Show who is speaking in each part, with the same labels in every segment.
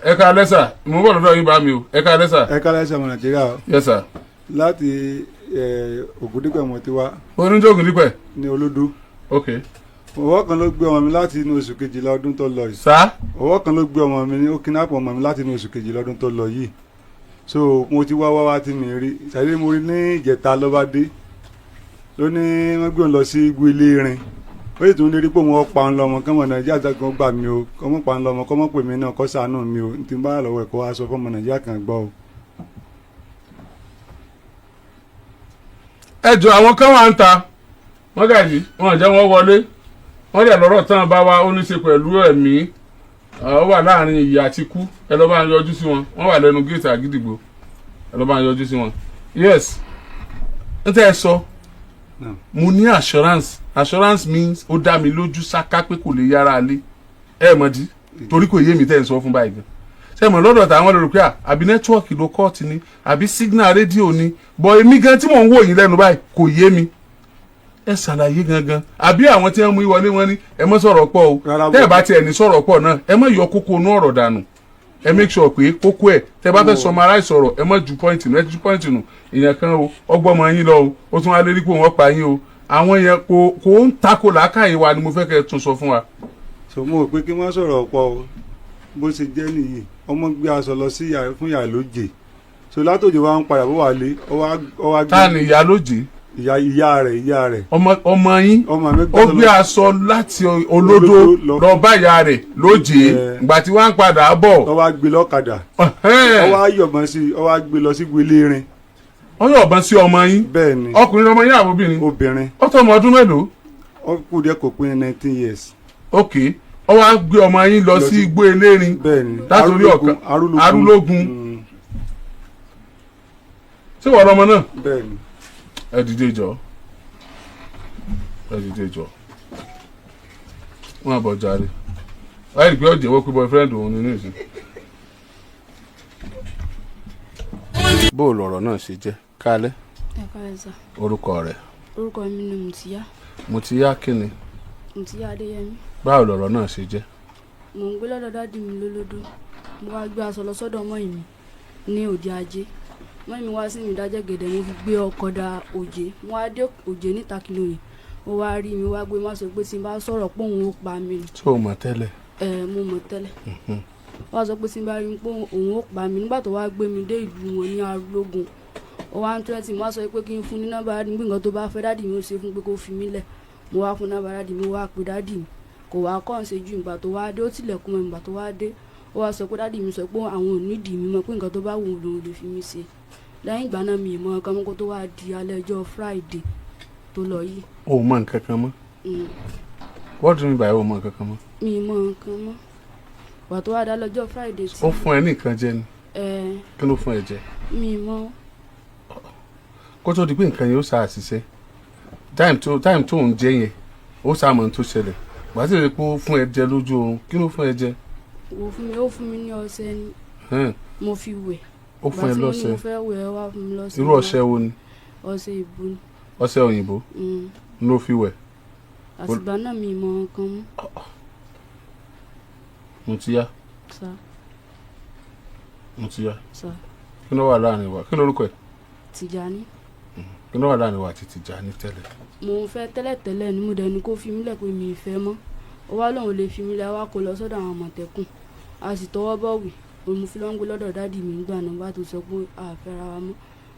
Speaker 1: ẹ káalẹ́ sà mo bọ̀ lọ́dọ̀ yín bá mi o ẹ káalẹ́ sà.
Speaker 2: ẹ káalẹ́ sà ọmọ Nàìjíríà o.
Speaker 1: yes sir.
Speaker 2: láti Ògùndípẹ̀ mo ti wá.
Speaker 1: oníjó Ògùndípẹ̀.
Speaker 2: ní Olódó.
Speaker 1: ok.
Speaker 2: ọwọ́ kan ló gbé ọmọ mi láti inú oṣù kejìlá ọdún tó lọ yìí.
Speaker 1: sá.
Speaker 2: ọwọ́ kan ló gbé ọmọ mi ní ó kidnap ọmọ mi láti inú oṣù kejìlá ọdún tó lọ yìí. so mo ti wá tí mi rí ṣàdé mo rí ní ìjẹta lọ́ba dé ló ní wọ́n gbé òun lọ sí igbó ilé irin ó sì tún lè rí pé òun ọ̀pá ń lọ́mọ kọ́mọ Nàìjíríà kan gbà mí o kọ́mọ pa ń lọ́mọ kọ́mọ pè mí náà kọ́ ṣàánú mi o tí n bá lọ́wọ́ ẹ̀kọ́ aṣọ fọ́mọ Nàìjíríà kan gbọ́ o.
Speaker 1: ẹ jọ àwọn kan wà ń ta wọn gàdí wọn jẹ wọn wọlé wọn dẹ lọ́rọ̀ tán bá wa ó ní ṣe pẹ̀lú ẹ̀mí ó wà láàrin ìyè àti ikú ẹ lọ bá ń yọjú sí wọn wọn wà lẹ́nu géètì àgídìgbò ẹ lọ bá ń yọjú sí wọn. yes n tẹ́ ẹ sọ mo ní assurance means ó dá mi lójú sáká pé kò lè yára lé ẹ mọ̀ dí torí kò yé mi tẹ́ ẹ sọ fún báyìí gan ṣe mọ̀ lọ́dọ̀ táwọn lè rò pé àbí nẹ́tíwọ́ọ̀kì ló kọ́ọ̀tì ni àbí signal rédíò ni bọ̀ èmi gan tí mò ń wò yín lẹ́nu báyìí kò yé mi ẹ ṣàlàyé gangan àbí àwọn tí wọ́n mú ìwọlé wọn ní ẹ mọ́ sọ̀rọ̀ pọ̀ o tẹ́ ẹ bá tiẹ̀ ní sọ̀rọ̀ pọ̀ náà ẹ mọ́ yọ kókó inú ọ̀rọ̀ dànù ẹ make sure pé kókó ẹ tẹ́ bá fẹ́ summarize sọ̀rọ̀ ẹ mọ́ ju point nù ẹ ju point nù ìyẹn kan o ọgbọ́mọ yín lọ o ó tún wá lérí pé wọ́n pa yín o àwọn yẹn kò ń takò làákàyè wa ni mo fẹ́ kẹ́ ẹ tún sọ fún wa.
Speaker 2: so mo rò pé kí wọ́n sọ̀rọ̀ pọ̀ o bó ṣe jẹ́ nìyí ọmọ gbé aṣọ lọ sí fún ìyá lóje so látòjò wa ń padà bó wà lé ọwá gbé.
Speaker 1: ta ni ìyá lóje.
Speaker 2: ìyá rẹ̀.
Speaker 1: ọmọ yín ó gbé aṣọ láti Olódó lọ bá ìyá rẹ̀ lóje ìgbà tí wọ́n ń padà bọ̀.
Speaker 2: ọwá gbé lọ́kadà ọwá yọ̀bọ̀n sí ọwá gbé lọ sí gbélé rin.
Speaker 1: wọ́n yọ̀bọ̀n sí ọmọ yín.
Speaker 2: bẹ́ẹ̀ni
Speaker 1: ọkùnrin ọmọ yín àbóbìnrin.
Speaker 2: obìnrin.
Speaker 1: ó tó ọmọ ọdún mélòó.
Speaker 2: ó kù díẹ̀ kò pín 19 years.
Speaker 1: ok ó wá gbé ọmọ yín lọ sí igbó elérin látòrí ọ̀kan arúlógún ṣé wọ́n ọmọ náà.
Speaker 2: bẹ́ẹ̀ni.
Speaker 1: ẹ dìde jọ wọn àbọ̀ jàre láì rí pé ọ̀jẹ̀ wọ́n pé boyfriend òun nínú ìsìn. bó o lọ̀rọ̀ náà ṣe jẹ́ kálẹ̀.
Speaker 3: ẹ káalẹ́ sà.
Speaker 1: orúkọ rẹ̀.
Speaker 3: orúkọ mi ni Mùtíyá.
Speaker 1: Mùtíyá kí ni.
Speaker 3: Mùtíyá Adéyẹmí.
Speaker 1: báwo lọ̀rọ̀ náà ṣe jẹ́.
Speaker 3: mò ń gbé lọ́dọ̀ dádì mi lólódó mo wá gbé aṣọ lọ sọ́dọ̀ mọ́yìn mi ní òde ajé mọ́yìn mi wá sí mi dájẹ́ gẹ̀dẹ̀ mo fi gbé ọkọ̀ da òjé mo wá dé òjé níta kìlóyè ó wá rí mi wá gbé má sọ pé tí n bá sọ̀rọ̀ pé òun ó pa mí.
Speaker 1: tó o mọ̀ tẹ́lẹ̀.
Speaker 3: mo mọ̀ tẹ́lẹ̀ wọ́n sọ pé tí n bá rí pé òun ó pa mí nígbà tó wá gbé mi dé ìlú wọn ní Arúlógún ó wá ń tẹ́tí mo wá sọ pé kí n fún ní nọ́mbà dádì mi nǹkan tó bá fẹ́ dádì mi ó ṣe fún pé kó fi mí lẹ̀ mo wá fún nọ́mbà dádì mi ó wá pe dádì mi kò wá kọ́ ṣe ju ìgbà tó wá dé ó tilẹ̀kùn mọ́ ìgbà tó wá dé ó wá sọ pé dádì mi sọ pé àwọn ò nídìí mi mọ̀ pé nǹkan tó bá wù ú lòun lè fi mí ṣe lẹ́yìn ìgbà náà mi ìmọ̀ nǹkan mọ́ kó tó wá di alẹ́ ọjọ́ Friday tó lọ yìí.
Speaker 1: o ò mọ nǹkan kan mọ́. what do you mean by o ò mọ nǹkan kan mọ́.
Speaker 3: mi ìmọ̀ nǹkan mọ́ wà tó wá dá lọ́jọ́ Friday tí.
Speaker 1: ó fún ẹ ní nǹkan jẹ ni. kí ló fún ẹ jẹ.
Speaker 3: mi ìmọ̀.
Speaker 1: kó tó di pé nǹkan yẹn ó ṣáà ṣiṣẹ́ time tó ń jẹ yẹn ó ṣáà mọ̀ tó ṣẹlẹ̀ wàá sì rí pé ó fún ẹ jẹ lójú oorun kí ló fún ẹ jẹ.
Speaker 3: ó fún mi ní ọṣẹ ni mo fi wẹ̀.
Speaker 1: ó fún ẹ lọ́ṣẹ.
Speaker 3: mo fẹ́ wẹ̀ wá fún mi lọ́ṣẹ.
Speaker 1: irú ọṣẹ wo ni.
Speaker 3: ọṣẹ ìbò ni.
Speaker 1: ọṣẹ òyìnbó. ló fi wẹ̀.
Speaker 3: àtìgbà náà mi mọ nǹkan mú.
Speaker 1: Mùtíyá.
Speaker 3: sá.
Speaker 1: Mùtíyá.
Speaker 3: sá.
Speaker 1: kí ló wà láàrin wa kí lórúkọ ẹ.
Speaker 3: Tìjání.
Speaker 1: kí ló wà láàrin wa àti Tìjání tẹ́lẹ̀.
Speaker 3: mo ń fẹ́ tẹ́lẹ̀tẹ́lẹ̀ ni mo dẹnu kó fi mí lẹ̀ pé mi ì fẹ́ mọ́ ó wá lóun lè fi mí lẹ̀ wá kó lọ sọ́dọ̀ àwọn Àmọ̀tẹ́kùn a sì tọwọ́ bọ̀wé mo fi lọ́n gbé lọ́dọ̀ dádì mi nígbà náà bá tó sọ pé a fẹ́ra wa mọ́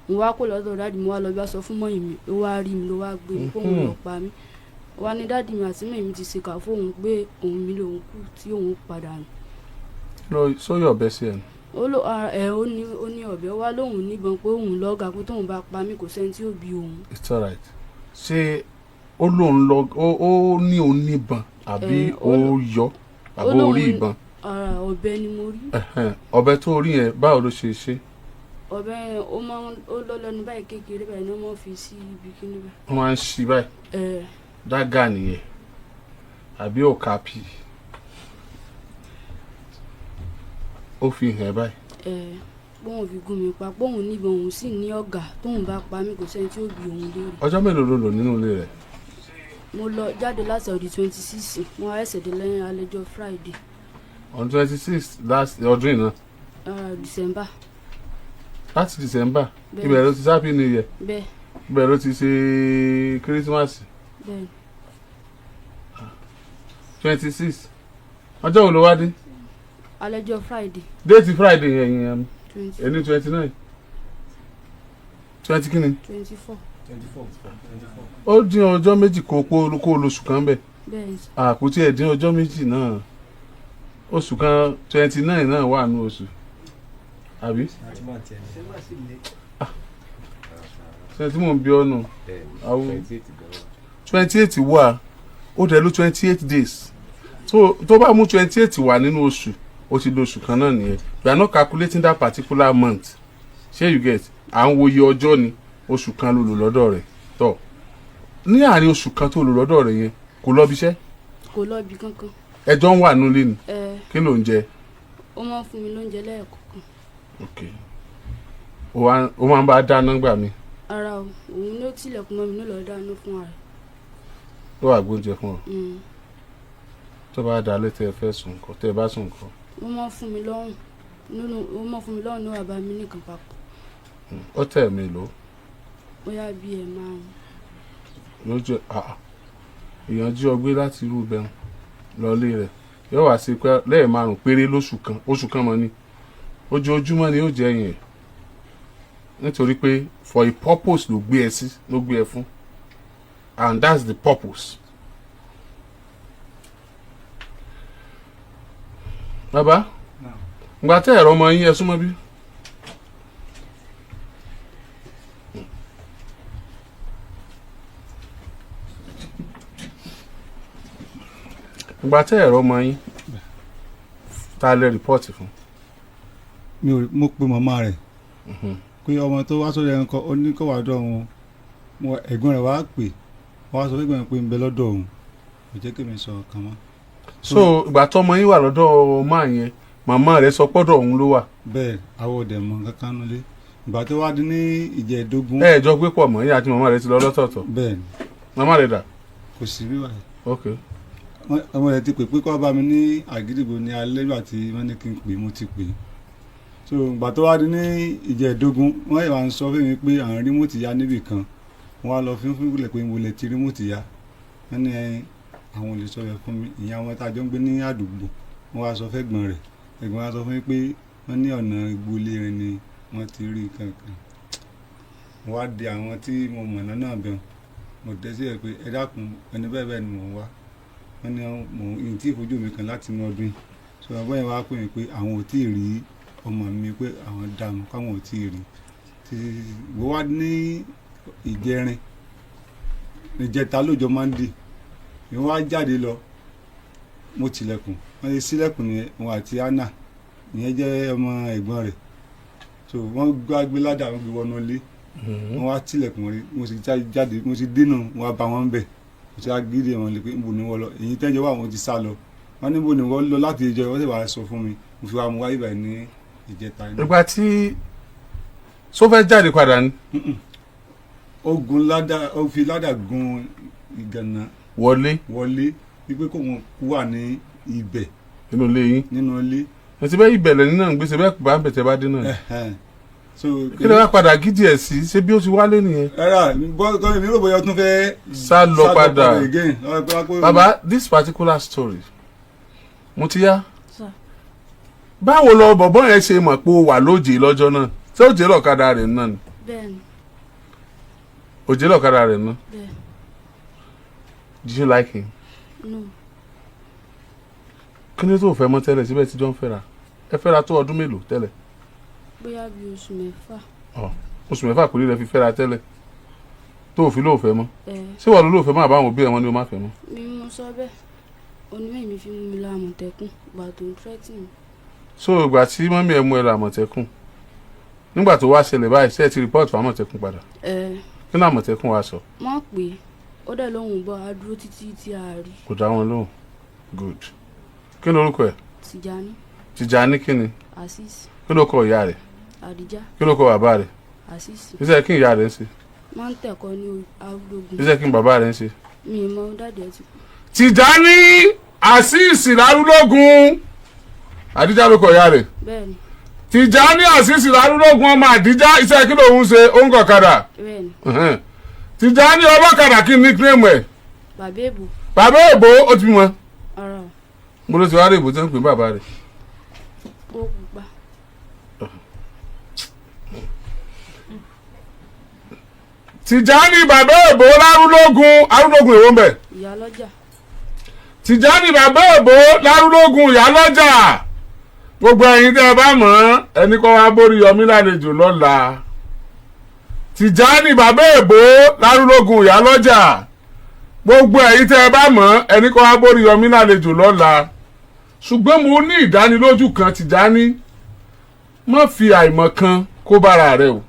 Speaker 3: mo wá kó lọ́dọ̀ dádì mi wá lọ bá sọ fún mọ́yìn mi ó wá rí mi ló wá gbé mi kóun lọ pa mí ó wá ní dádì mi àti mẹ́yìn mi ti ṣèkà fóun pé òun mi lòun kú tí òun padà nù.
Speaker 1: lọ sóyè ọ̀bẹ sí ẹ.
Speaker 3: ó ní ọ̀bẹ ó wá lóun níbọn pé òun lọ́gàá pé tóun bá pa mí kò sẹ́ni tí ó bí òun.
Speaker 1: it's alright ṣé ó lóun lọ ó ní oníbọn àbí ó yọ àbí ó rí ìbọn.
Speaker 3: ọ̀bẹ ni mo rí.
Speaker 1: ọ̀bẹ tó rí yẹn báwo ló ṣe ṣe.
Speaker 3: ọ̀bẹ ó lọ lẹ́nu báyìí kékeré báyìí ni wọ́n fi sí ibi kíní báyìí.
Speaker 1: wọ́n máa ń ṣí báyìí. dágà nìyẹn àbí òkàpì ó fi hàn báyìí.
Speaker 3: bóun fi gún mi pa bóun níbọn òun sì ní ọ̀gá tóun bá pa mí kò sẹ́ni tí ó bí òun léèrè.
Speaker 1: ọjọ́ mélòó ló lò nínú ilé rẹ̀.
Speaker 3: mo lọ jáde láti ọdún 26 mo wá ẹsẹ̀ dé lẹ́yìn alẹ́jọ́ Friday
Speaker 1: on 26 last ọdún náà.
Speaker 3: December.
Speaker 1: láti December ibẹ̀ ló ti happy new year.
Speaker 3: bẹ́ẹ̀.
Speaker 1: ibẹ̀ ló ti ṣe Christmas.
Speaker 3: bẹ́ẹ̀.
Speaker 1: 26 ọjọ́ wo ló wá dé.
Speaker 3: alẹ́jọ́ Friday.
Speaker 1: déètì Friday yẹn ẹni 29 20 kíni.
Speaker 3: 24.
Speaker 1: ó dín ọjọ́ méjì kó lóṣù kan bẹ́ẹ̀.
Speaker 3: bẹ́ẹ̀.
Speaker 1: àkótí ẹ̀ dín ọjọ́ méjì náà oṣù kan 29 náà wà ní oṣù àbí. ṣe tí mò ń bí ọ́nù àwọn 28 wà ó dẹ̀ ló 28 days tó bá mú 28 wà nínú oṣù ó ti lo oṣù kan náà nìyẹn we are not calculating that particular month ṣé you get à ń wo iye ọjọ́ ni oṣù kan ló lò lọ́dọ̀ rẹ̀ tọ́ ní àárín oṣù kan tó lò lọ́dọ̀ rẹ̀ yẹn kò lọ bí iṣẹ́.
Speaker 3: kò lọ bí kankan.
Speaker 1: ẹjọ́ ń wà nílé ni. kí ló ń jẹ.
Speaker 3: ó máa ń fún mi lóúnjẹ lẹ́ẹ̀kọ̀ọ̀kan.
Speaker 1: ok ó máa ń bá dáná gbà mí.
Speaker 3: ara o òun ló tilẹ̀kùn mọ́ mi ló lọ́ọ́ dáná fún ara.
Speaker 1: ló wà gbóúnjẹ fún ọ. tó bá dá létí ẹ fẹ́ sùn nǹkan tẹ́ ẹ bá sùn nǹkan.
Speaker 3: ó máa ń fún mi lọ́rùn ní wàá bá mi nìkan papọ̀.
Speaker 1: ó tẹ̀ mí lò.
Speaker 3: bóyá bí ẹ máa ń.
Speaker 1: lójú ìyànjú ọgbẹ́ láti irú bẹ́ẹ̀ lọ́lé rẹ̀ yóò wá sí pé lẹ́yìn 5 péré lóṣù kan oṣù kan mọ́ ni ojoojúmọ́ ni yóò jẹ́ yẹn nítorí pé for a purpose ló gbé ẹ fún and that's the purpose. bàbá ìgbà tẹ́ ẹ̀rọ ọmọ yín ẹ súnmọ́ bí. ìgbà tẹ́ ẹ̀rọ ọmọ yín ta lẹ rìpọ́ọ̀tì fún.
Speaker 2: mo pe màmá rẹ̀ pé ọmọ tó wá sórí ẹranko ó ní kó wá dọ̀ òun ẹ̀gbọ́n rẹ̀ wá pè wá sọ fẹ́gbọ́n pé ń bẹ lọ́dọ̀ òun kò jẹ́ kí mi sọ ọ̀kan mọ́.
Speaker 1: so ìgbà tọ́mọ yín wà lọ́dọ̀ máa yẹn màmá rẹ̀ sọ pọ́dọ̀ òun ló wà.
Speaker 2: bẹ́ẹ̀ àwọn òde mọ kankan nulẹ̀ ìgbà tó wá dín ní ìjẹ́ẹ̀dógún.
Speaker 1: ẹ jọ gbé pọ̀ mọ́ yín àti màmá rẹ̀ ti lọ lọ́tọ̀ọ̀tọ̀.
Speaker 2: bẹ́ẹ̀ ni.
Speaker 1: màmá rẹ̀ dà.
Speaker 2: kò sí bí wàá.
Speaker 1: ok.
Speaker 2: ọmọ rẹ̀ ti pè pé kó bá mi ní àgídìgbò ní alẹ́ nígbà tí wọ́n ní kí n pè mo ti pè so ìgbà tó wá dín ní ìjẹ́ẹ̀dógún wọ́n yẹ̀ wá ń sọ fún mi pé àwọn rímùtì ya níbì kan wọ́n á lọ fún ìwúlẹ̀ pé mo lè ti rímùtì ya wọ́n ní àwọn olè sọ yẹ fún mi ìyá wọn tá a jọ ń gbé ní àdúgbò wọ́n wá sọ fẹ́gbọ́n rẹ̀ ẹ̀gbọ́n wa sọ fún mi pé wọ́n ní ọ̀nà ìgbólé rẹ̀ ni wọ́n ti rí kankan wọ́n wá di àwọn tí mo mọ̀ náà bẹ̀rù mo dẹ́ sí ẹ̀ pé ẹ dákun ẹni bẹ́ẹ̀ bẹ́ẹ̀ ni mò ń wá wọ́n ní mò ń tí ìfojú mi kan láti inú ọdún yìí so ọgbọ́n yẹn wá pè mí pé àwọn ò tí ì rí ọmọ mi pé àwọn dààmú káwọn ò tí ì rí wọ́n wá ní ìjẹrin ìjẹta lójọ́ Monday ìwọ́n wá jáde lọ mo tilẹ̀kùn wọ́n lè sílẹ̀kùn ní òun àti Anna ìyẹn jẹ́ ọmọ ẹ̀gbọ́n rẹ̀ so wọ́n gbé ládàá wọ́n gbé wọnú ilé wọ́n wá tilẹ̀kùn rí mo sì jáde mo sì dínà wọ́n bá wọn bẹ̀ mo sì agídí wọn lè pé níbo ni wọ́n lọ èyí tẹ́jọ́ wà wọ́n ti sá lọ wọ́n níbo ni wọ́n lọ láti ìjọ wọ́n sì wá sọ fún mi mo fi wá mu wáyé báyìí ní ìjẹta.
Speaker 1: ìgbà tí sọ fẹ́ jáde padà ni.
Speaker 2: ó fi ládàá gun ìgànnà
Speaker 1: wọlé
Speaker 2: wípé kò wọn wà ní ibẹ̀.
Speaker 1: nínú ilé yín.
Speaker 2: nínú ilé.
Speaker 1: ẹtí bẹ́ẹ̀ ìbẹ̀lẹ̀ nínú náà gbèsè bẹ́ẹ̀ bá ń bẹ̀tẹ̀ bá dé náà. kí ló wá padà gidi ẹ̀ sí ṣé bí ó ti wálé nìyẹn.
Speaker 2: ẹ̀rà mi rò bóyá o tún fẹ́
Speaker 1: sá lọ padà. baba this particular story mo ti yá. báwo lọ bọ̀bọ́ yẹn ṣe mọ̀ pé o wà lóje lọ́jọ́ náà ṣé òjé lọ́kadà rẹ̀ náà ni.
Speaker 3: bẹ́ẹ̀ni.
Speaker 1: òjé lọ́kadà rẹ̀ náà.
Speaker 3: bẹ́ẹ̀.
Speaker 1: Did you like him?
Speaker 3: No.
Speaker 1: Kí ni tó fẹ́ mọ́ tẹ́lẹ̀ síbẹ̀ tí jọ ń fẹ́ra ẹ fẹ́ra tó ọdún mélòó tẹ́lẹ̀.
Speaker 3: bóyá bí oṣù 6.
Speaker 1: oṣù 6 kò ní lè fi fẹ́ra tẹ́lẹ̀ tó òfin ló fẹ́ mọ́. ṣé wàá ló fẹ́ mọ́ àbáwọn òbí ẹ̀ wọ́n ni ó má fẹ́ mọ́.
Speaker 3: mi mú sọ bẹ́ẹ̀ onímọ̀ mi fi mú mi lọ Àmọ̀tẹ́kùn gbà tó ń threatening.
Speaker 1: so ìgbà tí mọ́mí ẹ̀ mú ẹ lọ Àmọ̀tẹ́kùn nígbà tó wá ṣẹlẹ̀ báyìí ṣé ẹ ti rìpọ́ọ̀tù Àmọ̀tẹ́kùn padà. kí ni Àmọ̀tẹ́kùn wá sọ.
Speaker 3: wọ́n pè é ó dẹ̀ lóhùn bọ́ a dúró títí tí a rí.
Speaker 1: kò dá wọn lóhùn good kí ni orúkọ ẹ.
Speaker 3: Tìjání.
Speaker 1: Tìjání kí ni.
Speaker 3: Asis.
Speaker 1: kí ló kọ ìyá rẹ.
Speaker 3: Àdìjá.
Speaker 1: kí ló kọ bàbá rẹ.
Speaker 3: Asis.
Speaker 1: iṣẹ́ kí ìyá rẹ ń ṣe.
Speaker 3: máa ń tẹ̀kọ́ ní arúgbógun.
Speaker 1: iṣẹ́ kí bàbá rẹ ń ṣe.
Speaker 3: mi ì mọ dáàdì ẹ ti kú.
Speaker 1: Tìjání Asis lárúlógún àdíjà ló kọ ìyá rẹ̀.
Speaker 3: bẹ́ẹ̀ni.
Speaker 1: Tìjání Àṣìṣì lárúlógún ọmọ àdíjà iṣẹ́ kí lòun ṣe ó ń gọ̀kadà.
Speaker 3: bẹ́ẹ̀ni.
Speaker 1: Tìjání ọlọ́kadà kí ní kílẹ̀mù ẹ̀.
Speaker 3: bàbá èbò.
Speaker 1: bàbá èbò ó ti mọ.
Speaker 3: ara o.
Speaker 1: mo ló ti wá rí èbò tí wọ́n ń pè bàbá rẹ̀.
Speaker 3: ó pupa.
Speaker 1: Tìjání bàbá èbò lárúlógún èwo ń bẹ̀.
Speaker 3: ìyálọ́jà.
Speaker 1: Tìjání bàbá èbò lárúlógún ìyálọ́jà gbogbo ẹ̀yin tẹ́ ẹ bá mọ̀ ẹni kọ́ wá bóríyọmí lálejò lọ́la. Tìjání bàbá èbò lárúlógún ìyálọ́jà gbogbo ẹ̀yin tẹ́ ẹ bá mọ̀ ẹni kọ́ wá bóríyọmí lálejò lọ́la. ṣùgbọ́n mo ní ìdánilójú kan Tìjání má fi àìmọ̀ kan kó bára rẹ o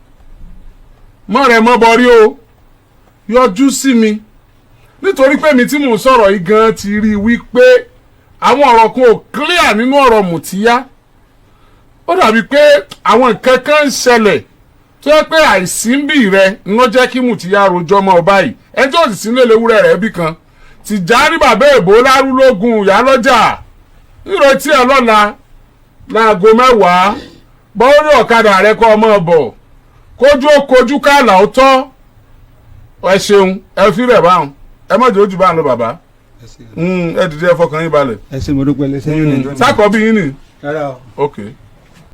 Speaker 1: mọ́ rẹ mọ́ bọ́rí o yọjú sí mi nítorí pé mi tí mò ń sọ̀rọ̀ yìí gan ti rí i wípé àwọn ọ̀rọ̀ kan ò clear nínú ọ̀rọ̀ Mùtíyá ó dàbí pé àwọn nǹkan kan ń ṣẹlẹ̀ tó yẹ pé àìsínbì rẹ ń lọ jẹ́ kí Mùtíyá rojọ́ mọ́ ọ báyìí ẹjọ́ òsì sílé léwúrẹ́ rẹ̀ bí kan Tìjání bàbá èbó lárúlógún ìyálọ́jà ìrètí ẹ̀ lọ́la láago 10 bọ́ọ̀rì ọ̀kadà rẹ kọ́ ọmọ bọ̀ kójú ó kojú káàlà ó tọ́ ẹ ṣeun ẹ fi rẹ̀ báwọn ẹ má jẹ́ ojú bá ń lọ bàbá ẹ dìde ẹ fọkàn yín balẹ̀.
Speaker 2: ẹ ṣe mo dúpẹ́ lẹ́sẹ̀ yóò ní ìjọ ní.
Speaker 1: sákọ̀ bí yín ni.
Speaker 2: rárá o.
Speaker 1: ok.